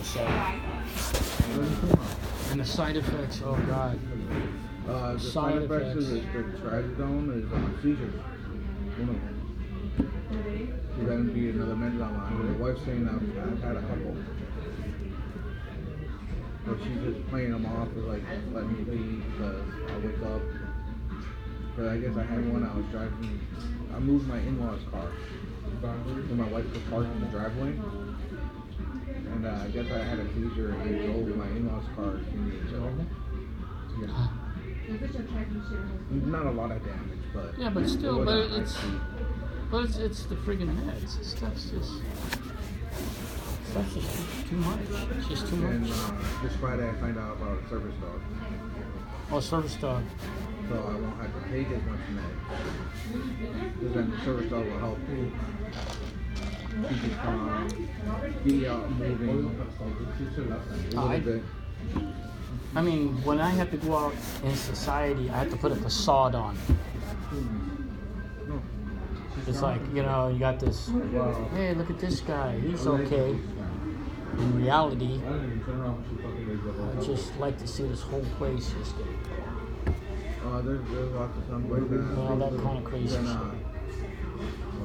So, and the side effects, oh God. The side effects of the trazodone is seizures. One of them. There's going to be another method online. My wife's saying I've had a couple. But she's just playing them off as like, let me leave because I wake up. But I guess I had one. I was driving. I moved my in-laws' car. So my wife was parked in the driveway. And I guess I had a seizure and it drove my in-laws' car in the yeah. Not a lot of damage, but yeah, but still, it's the friggin' meds. Stuff's just too much. It's just too much. And this Friday I find out about a service dog. Oh, service dog. So I won't have to take as much meds. Because then the service dog will help you keep it calm, be out moving a little bit. I mean, when I have to go out in society, I have to put a facade on. It's like, you know, you got this, hey, look at this guy, he's okay. In reality, I just like to see this whole place just there's lots of stuff like that. That kind of crazy shit.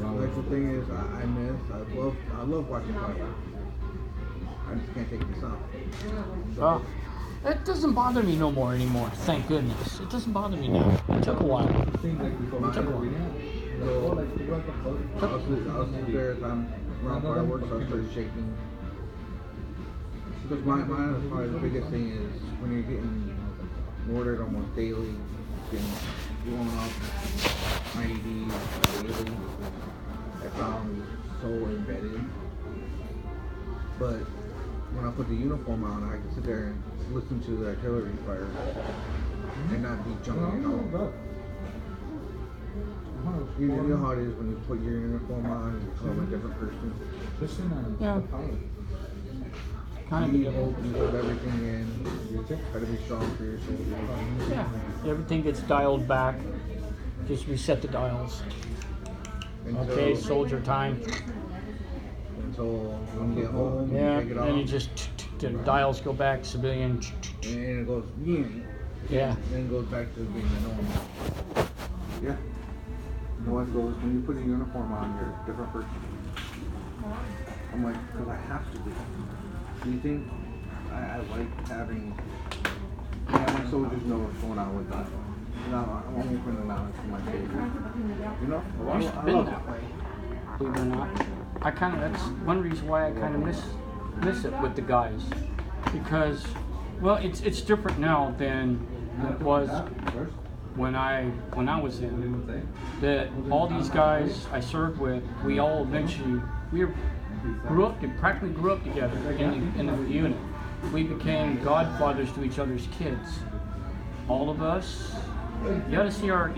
Like the thing is, I love watching fireworks. I just can't take this off. It doesn't bother me no more anymore. Thank goodness. It doesn't bother me now. It took a while. I was there as I'm around fireworks, so I started shaking. Because mine is probably the biggest thing is when you're getting ordered almost daily, getting blown up, IEDs daily. I found so embedded. But when I put the uniform on, I can sit there and listen to the artillery fire and not be jumping at all. You know how it is when you put your uniform on and you become a different person? Yeah. Kind of. You hold everything in, you try to be strong for your soldiers. Yeah. Everything gets dialed back. Just reset the dials. Okay, soldier time. Until when you get home, yeah, you take it off. then you just the dials go back, civilian. And it goes, yeah. Then it goes back to being normal. Yeah. My wife goes, when you put a uniform on, you're a different person. I'm like, because I have to be. Do you think I like having my soldiers know what's going on with them? I'm only putting it on for my favorite. You know? It's been that way. Believe it or not. That's one reason why I kind of miss it with the guys. Because, well, it's different now than it was when I was in. That all these guys I served with, we all eventually, practically grew up together in the unit. We became godfathers to each other's kids. All of us. You got to see our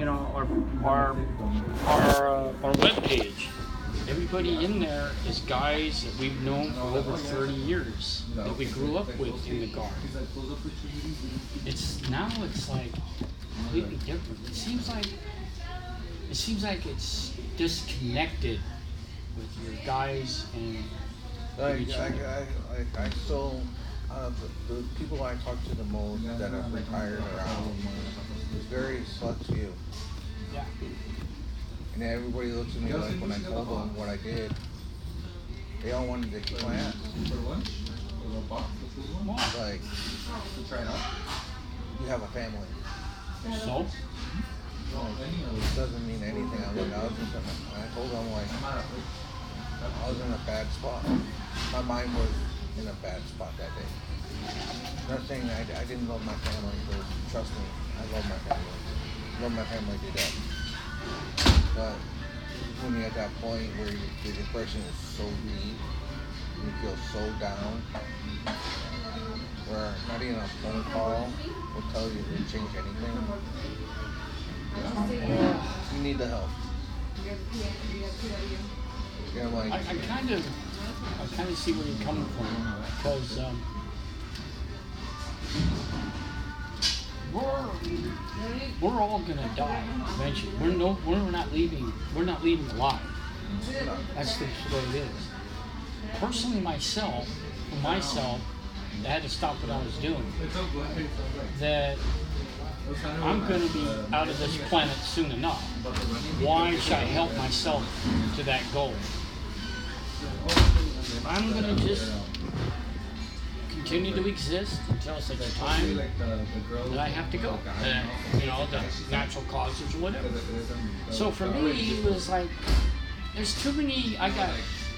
webpage. Everybody in there is guys that we've known for over 30 years that we grew up with in the Guard. It's like completely different. It seems like it's disconnected with your guys and each other. I still the people I talk to the most that have retired around is very select few. Yeah. And everybody looks at me like when I told them what I did, they all wanted to kick my ass. Like, you have a family. So? It doesn't mean anything. I told them, like, I was in a bad spot. My mind was in a bad spot that day. Not saying I didn't love my family, but trust me, I love my family. I love my family to death. But when you're at that point where the depression is so deep, you feel so down, where not even a phone call will tell you to change anything. You need the help. Yeah, like I kind of see where you're coming from, because we're all gonna die eventually. We're not leaving alive. That's the way it is. Personally, myself, for myself, I had to stop what I was doing. That I'm going to be out of this planet soon enough. Why should I help myself to that goal? I'm going to just continue to exist until such a time that I have to go. You know, the natural causes or whatever. So for me, it was like, there's too many, I got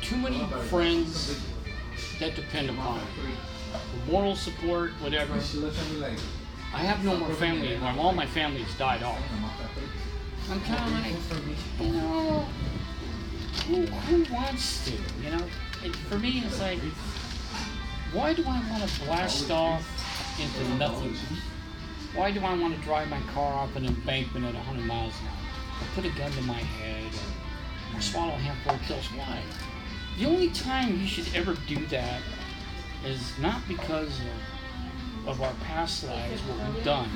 too many friends that depend upon me. For moral support, whatever. I have no more family anymore. All my family's died off. I'm kind of like, you know, who wants to? You know, for me, it's like, why do I want to blast off into nothing? Why do I want to drive my car off an embankment at 100 miles an hour? Or put a gun to my head? Or swallow a handful of pills? Why? The only time you should ever do that is not because of our past lives, what we've done,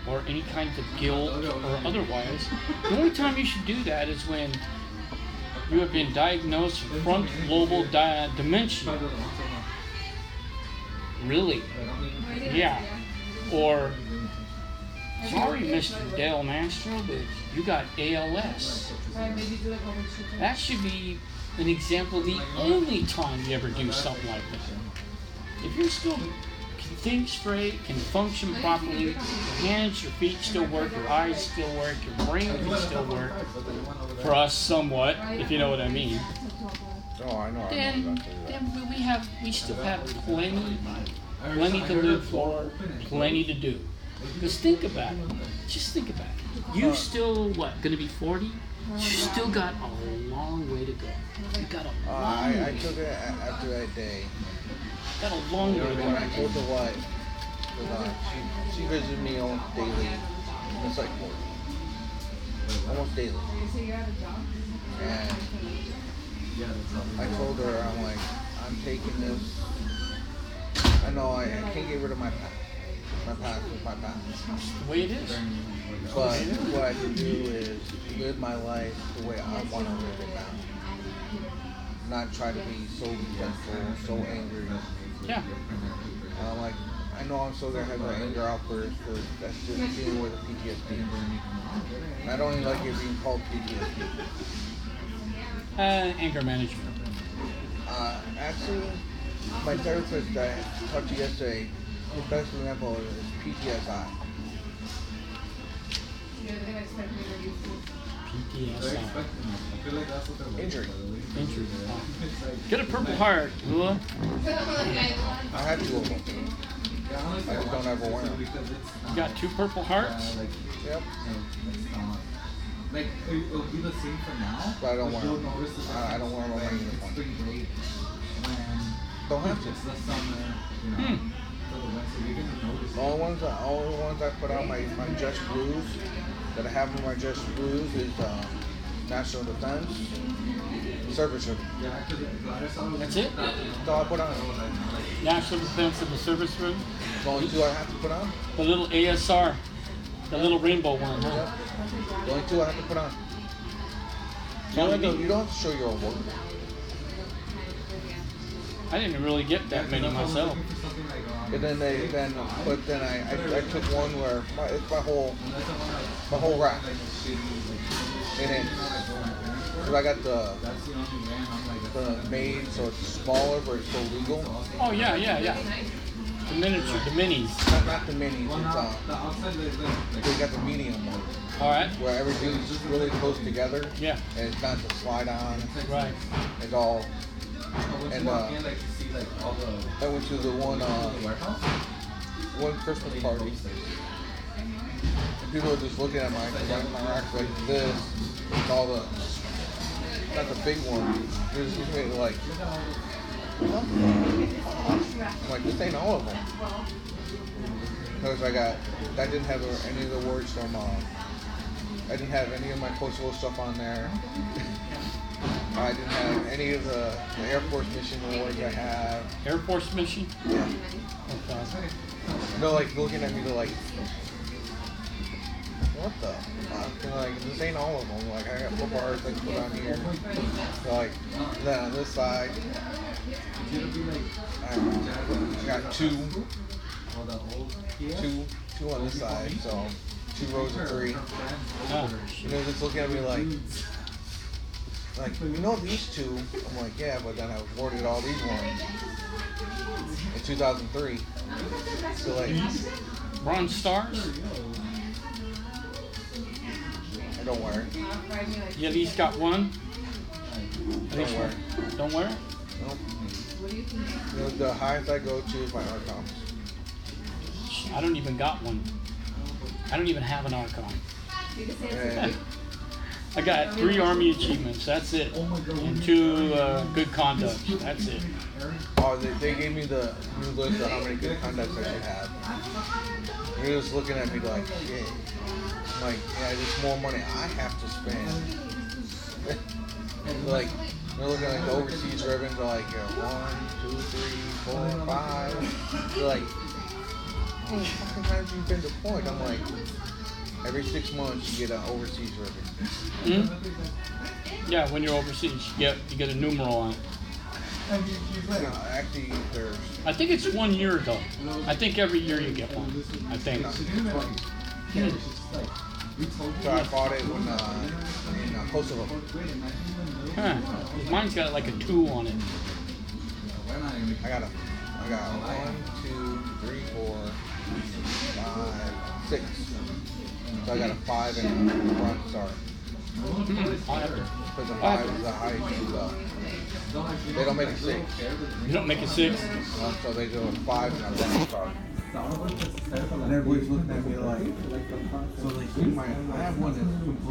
or any kind of guilt or otherwise. The only time you should do that is when you have been diagnosed with frontal lobe dementia. Really? Yeah. Or, sorry, Mr. Del Mastro, but you got ALS. That should be an example of the only time you ever do something like that. If you're still can think straight, can function properly, your hands, your feet still work, your eyes still work, your brain can still work, for us somewhat, if you know what I mean. Oh, I know. Then we still have plenty to live for, plenty to do. Because think about it. Just think about it. You still, what, going to be 40? You still got a long way to go. You got a long way. I took it after that day. Got a long way to go. When I told the wife, she visited me almost daily. It's like almost daily. And I told her, I'm like, I'm taking this. I know I can't get rid of my past. My past is my past. It's the way it is. But what I can do is live my life the way I want to live it now. Not try to be so resentful, so angry. Yeah. Like, I know I'm still going to have an anger outburst because that's just dealing with the PTSD. And I don't even like it being called PTSD. Anger management. Actually, my therapist that I talked to yesterday, his best example is PTSI. PTSI. Injury. Get a Purple Heart, Hua. I had 2 of them. I just don't ever wear them. You got 2 Purple Hearts? Yep. Like, it'll be the same for now. But I don't wear them. I don't wear them on my uniform. Don't have to. It's the summer, you know. So the winter, you're gonna notice. The only ones I put on my Just Blues that I have in my Just Blues is National Defense, Service Ribbon. That's it? That's all I put on. National Defense and the Service Ribbon? The only 2 I have to put on. The little ASR, the little rainbow one, huh? Yep. The only 2 I have to put on. You don't have to show your own work. I didn't really get that many myself. But then I took one where it's my whole rack. And then, so I got the made so it's smaller but it's still legal. Oh yeah. The miniature, the minis. Not the minis, it's they got the medium one. Alright. Where everything's just really close together. Yeah. And it's not to slide on. Right. It's all. And I went to the one Christmas party. And people were just looking at my racks like this. With all the, not the big one. It was just like, what? I'm like, this ain't all of them. Because I didn't have any of the words from, I didn't have any of my Kosovo stuff on there. I didn't have any of the Air Force mission awards I have. Air Force mission? Yeah. Okay. No, like looking at me, they're like, what the fuck? They're like, this ain't all of them. Like, I got Purple Hearts I can put on here. They're like, then on this side, It'll be like I got two all the old on this side, so 2 rows of 3. Oh. You know, just looking at me like, you know these 2? I'm like, yeah, but then I awarded all these ones in 2003. So like, Bronze stars? I don't wear it. You at least got one? At least Don't wear one. it. Don't wear it? Nope. You know, the highest I go to is my Archon. I don't even got one. I don't even have an Archon. Yeah. I got 3 Army achievements, that's it. And 2 good conduct, that's it. Oh, they gave me the new list of how many good conducts I should have. They're just looking at me like, yeah. I'm like, yeah, there's more money I have to spend. Like, they're looking at the overseas ribbons, are like, 1, 2, 3, 4, 5. They're like, how many fucking times have you been deployed? I'm like, every 6 months you get an overseas ribbon. Yeah, when you're overseas, you get a numeral on it. No, actually, there's. I think it's 1 year though. I think every year you get one. I think. So I bought it when in Kosovo. Huh. Mine's got like a 2 on it. I got 1, 2, 3, 4, 5, 6. So I got a 5 and a bronze star. Because the 5 is the highest you go. They don't make a 6. You don't make a 6? So they do a 5 and a bronze star. And everybody's looking at me like, so like, I have one that's